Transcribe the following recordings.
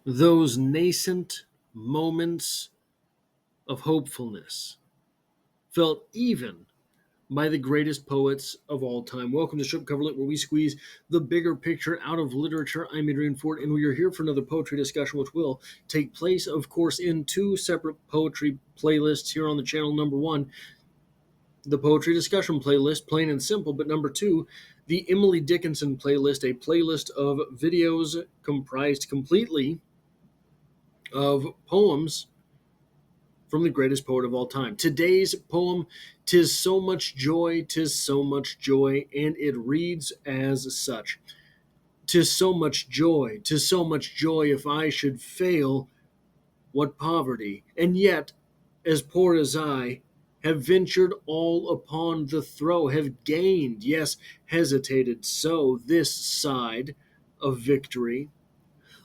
those nascent moments of hopefulness felt even by the greatest poets of all time. Welcome to Strip Coverlet, where we squeeze the bigger picture out of literature. I'm Adrian Ford, and we are here for another poetry discussion, which will take place, of course, in two separate poetry playlists here on the channel. Number one, the poetry discussion playlist, plain and simple, but number two, the Emily Dickinson playlist, a playlist of videos comprised completely of poems from the greatest poet of all time. Today's poem, "'Tis so much joy, 'tis so much joy," and it reads as such. "'Tis so much joy, 'tis so much joy, if I should fail, what poverty! And yet, as poor as I, have ventured all upon the throw, have gained, yes, hesitated so, this side of victory.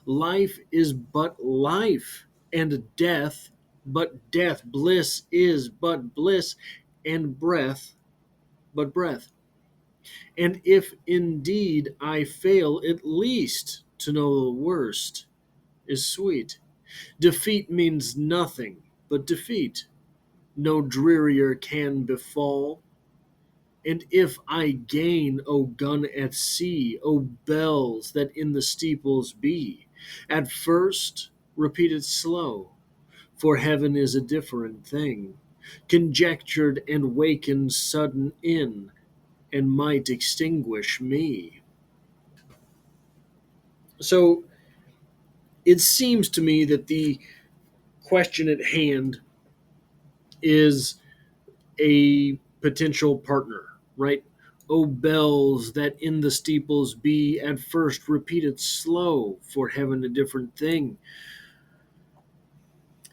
Life is but life, and death but death. Bliss is but bliss, and breath but breath. And if indeed I fail, at least to know the worst is sweet. Defeat means nothing but defeat. No drearier can befall. And if I gain, O gun at sea, O bells that in the steeples be, at first repeat it slow, for heaven is a different thing, conjectured and wakened sudden in, and might extinguish me." So it seems to me that the question at hand is a potential partner, right? "O bells that in the steeples be, at first repeated slow, for heaven a different thing."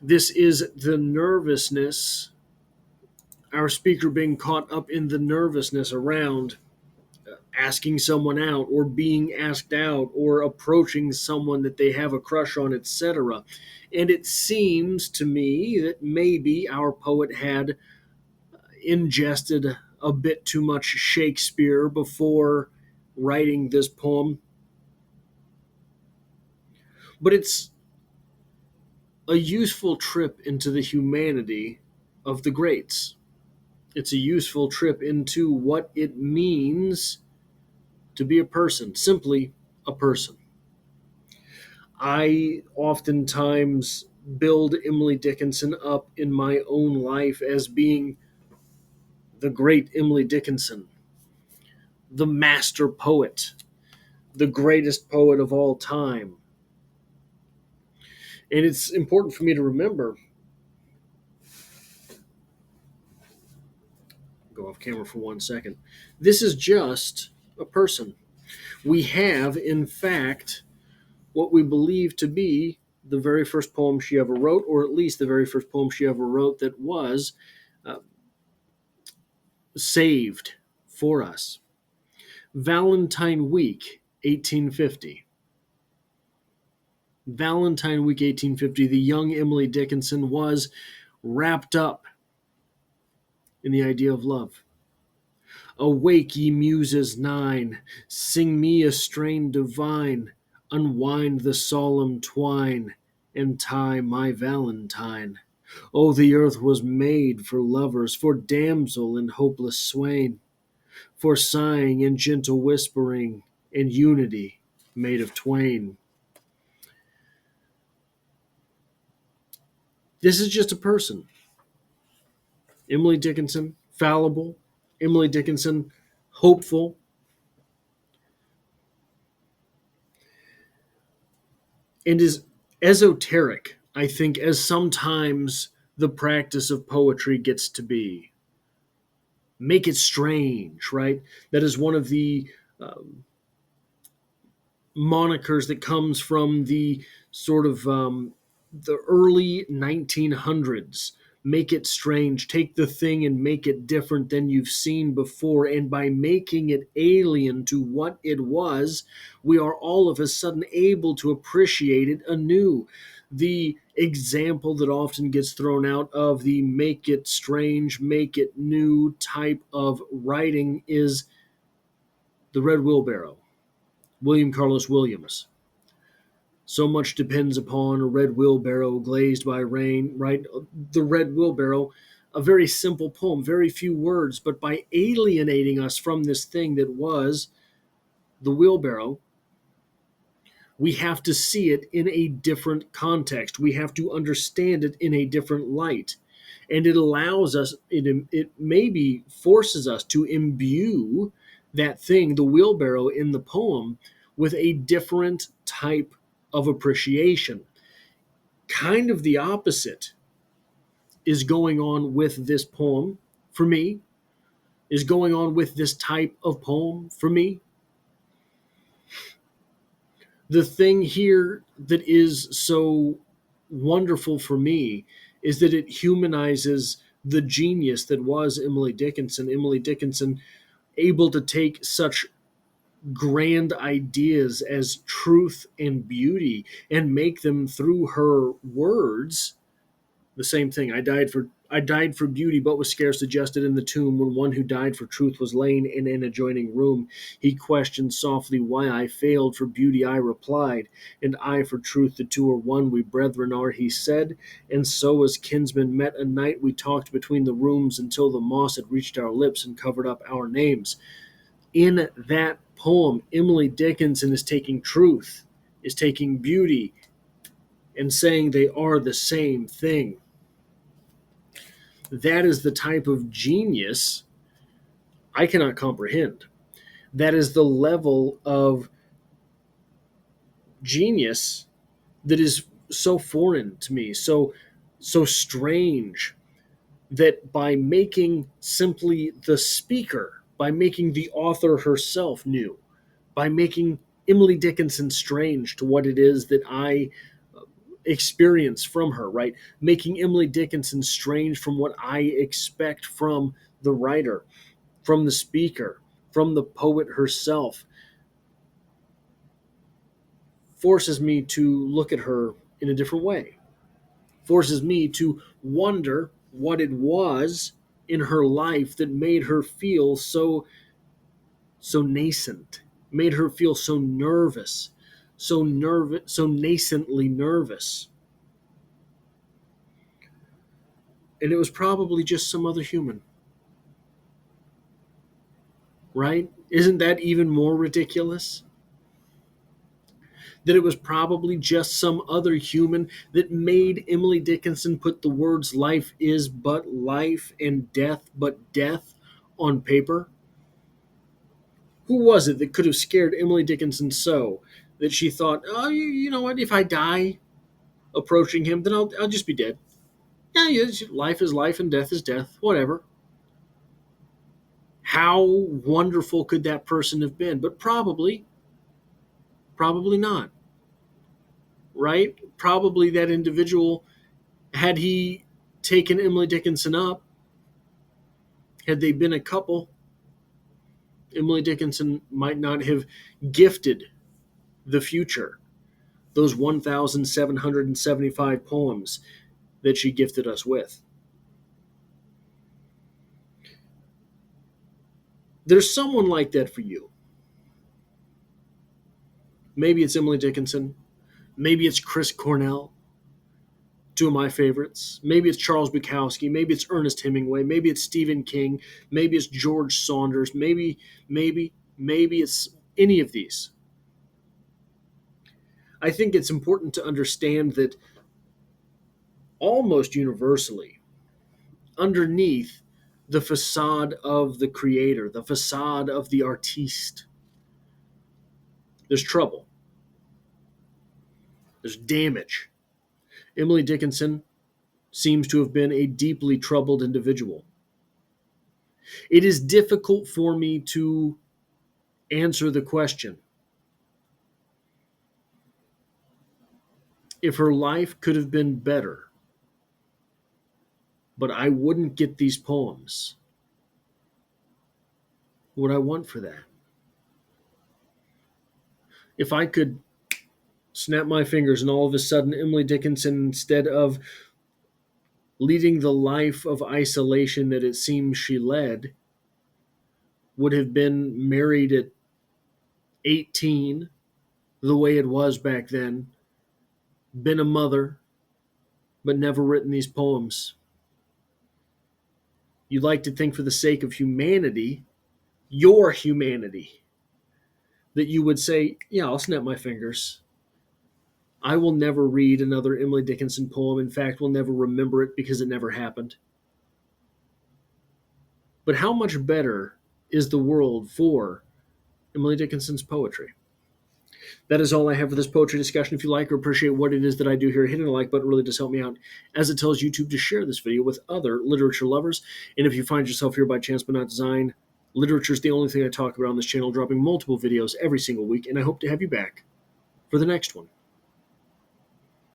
This is the nervousness, our speaker being caught up in the nervousness around asking someone out or being asked out or approaching someone that they have a crush on, etc. And it seems to me that maybe our poet had ingested a bit too much Shakespeare before writing this poem. But it's a useful trip into the humanity of the greats. It's a useful trip into what it means to be a person, simply a person. I oftentimes build Emily Dickinson up in my own life as being the great Emily Dickinson, the master poet, the greatest poet of all time. And it's important for me to remember, go off camera for 1 second, this is just a person. We have, in fact, what we believe to be the very first poem she ever wrote, or at least the very first poem she ever wrote that was uh, saved for us. Valentine Week, 1850. Valentine Week, 1850, the young Emily Dickinson was wrapped up in the idea of love. "Awake, ye muses nine, sing me a strain divine, unwind the solemn twine, and tie my Valentine. Oh, the earth was made for lovers, for damsel and hopeless swain, for sighing and gentle whispering, and unity made of twain." This is just a person. Emily Dickinson, fallible. Emily Dickinson, hopeful. And as esoteric, I think, as sometimes the practice of poetry gets to be. Make it strange, right? That is one of the monikers that comes from the sort of the early 1900s. Make it strange, take the thing and make it different than you've seen before. And by making it alien to what it was, we are all of a sudden able to appreciate it anew. The example that often gets thrown out of the make it strange, make it new type of writing is the Red Wheelbarrow, William Carlos Williams. So much depends upon a red wheelbarrow glazed by rain, right? The red wheelbarrow, a very simple poem, very few words, but by alienating us from this thing that was the wheelbarrow, we have to see it in a different context. We have to understand it in a different light. And it allows us, it maybe forces us to imbue that thing, the wheelbarrow in the poem, with a different type of appreciation. Kind of the opposite is going on with this poem for me, is going on with this type of poem for me. The thing here that is so wonderful for me is that it humanizes the genius that was Emily Dickinson. Emily Dickinson, able to take such grand ideas as truth and beauty and make them through her words the same thing. I died for beauty, but was scarce adjusted in the tomb. When one who died for truth was lain in an adjoining room, he questioned softly why I failed. For beauty I replied, and I for truth. The two are one. We brethren are, he said. And so as kinsmen met a night, we talked between the rooms until the moss had reached our lips and covered up our names. In that poem, Emily Dickinson is taking truth, is taking beauty, and saying they are the same thing. That is the type of genius I cannot comprehend. That is the level of genius that is so foreign to me, so strange, that by making simply the speaker, by making the author herself new, by making Emily Dickinson strange to what it is that I experience from her, right? Making Emily Dickinson strange from what I expect from the writer, from the speaker, from the poet herself, forces me to look at her in a different way, forces me to wonder what it was in her life that made her feel so nascent, made her feel so nervous, so nascently nervous. And it was probably just some other human, right? Isn't that even more ridiculous? That it was probably just some other human that made Emily Dickinson put the words life is but life and death but death on paper? Who was it that could have scared Emily Dickinson so that she thought, oh, you know what, if I die approaching him, then I'll just be dead. Yeah, life is life and death is death, whatever. How wonderful could that person have been? But probably not, right? Probably that individual, had he taken Emily Dickinson up, had they been a couple, Emily Dickinson might not have gifted the future those 1,775 poems that she gifted us with. There's someone like that for you. Maybe it's Emily Dickinson. Maybe it's Chris Cornell, two of my favorites. Maybe it's Charles Bukowski. Maybe it's Ernest Hemingway. Maybe it's Stephen King. Maybe it's George Saunders. Maybe it's any of these. I think it's important to understand that almost universally, underneath the facade of the creator, the facade of the artiste, there's trouble, there's damage. Emily Dickinson seems to have been a deeply troubled individual. It is difficult for me to answer the question if her life could have been better, but I wouldn't get these poems. What I want for that? If I could snap my fingers and all of a sudden Emily Dickinson, instead of leading the life of isolation that it seems she led, would have been married at 18, the way it was back then, been a mother, but never written these poems. You'd like to think for the sake of humanity, your humanity, that you would say, yeah, I'll snap my fingers. I will never read another Emily Dickinson poem. In fact, will never remember it because it never happened. But how much better is the world for Emily Dickinson's poetry? That is all I have for this poetry discussion. If you like or appreciate what it is that I do here, hitting the like button really does help me out, as it tells YouTube to share this video with other literature lovers. And if you find yourself here by chance but not design, literature is the only thing I talk about on this channel, dropping multiple videos every single week, and I hope to have you back for the next one.